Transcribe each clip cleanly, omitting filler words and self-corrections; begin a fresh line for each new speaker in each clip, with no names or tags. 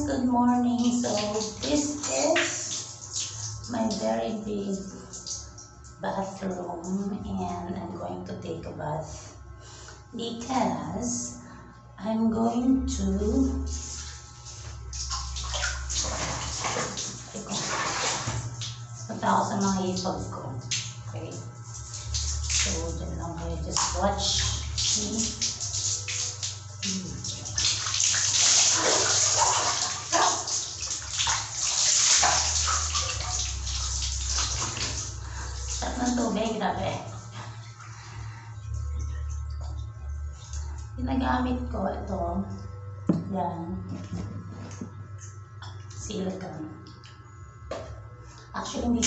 good morning. So this is my very big bathroom and I'm going to take a bath because I'm going to punta ako sa mga hipag ko. Okay? So, dyan lang kayo. Just watch me. Sarap ng tubig, grabe. Ginagamit ko ito. Yan. Silicone. Actually,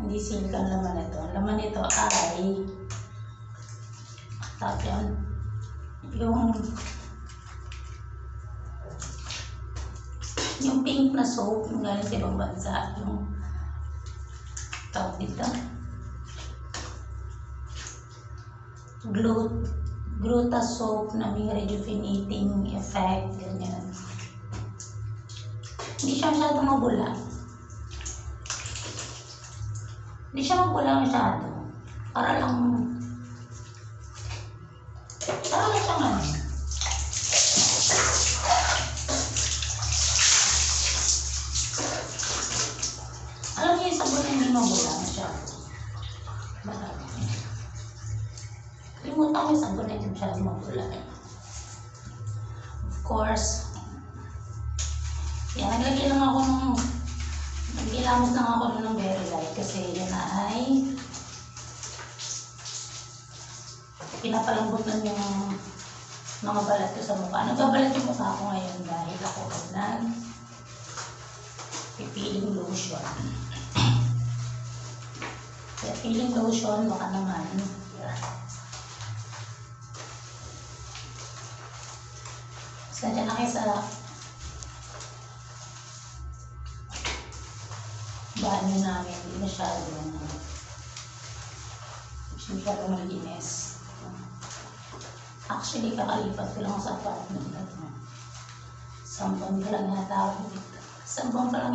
hindi silicone laman ito. Laman nito ay tawag yan. Yung pink na soap yung galing sa ibang bansa. Yung tawag dito. Gluta soap na may rejuvenating effect. Ganyan. Hindi siya masyadong mabula. Hindi siya mabula masyado. Para lang siyang ano. Alam niyo yung sabon na hindi mabula masyado. Marami. Limutan ko yung sabon na hindi masyado mabula. Of course, yan, naggilamot lang ako ng very light kasi yan ay pinapalambot lang yung mga balat ko sa mukha. Nagbabalat yung mukha ko ngayon dahil ako pipiling lotion. Kaya peeling lotion, baka naman. Basta dyan na kayo sa banyo namin. Hindi masyadong malinis. Actually, kakalipat ko lang sa apartment na ito. Sambang pa lang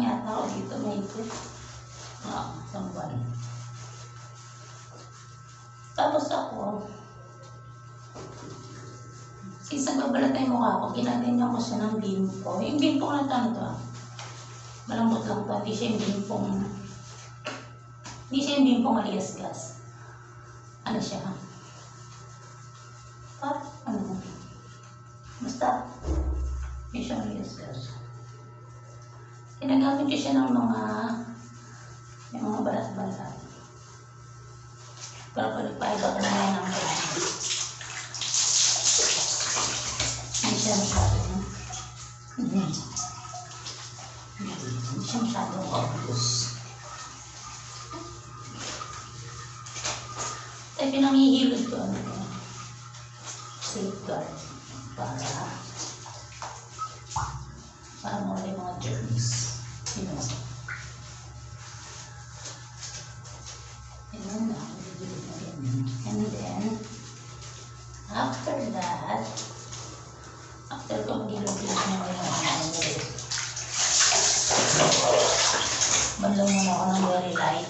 yata ako dito. May ito. Sambang. Tapos ako, isang babalat na yung mukha ko, ginaganyan ko siya ng bimpo. Yung bimpo na ito. Malambot lang ito. Hindi siya yung bimpong maligas-gas. Ano siya? Basta, hindi siya maligas-gas. Ginagamit ko siya ng mga balat-balat. Pero pagpaiba ko na yan ang kailangan. Hindi siya masyado. Hindi siya masyado obvious. Tayo pinangihilod ko safeguard para mawala yung mga germs. And then after that, after ko mag-ilog-ilog na banlaw muna ako ng very light.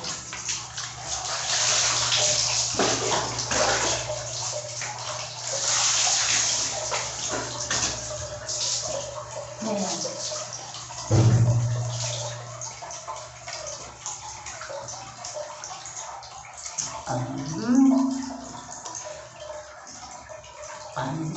Ayan.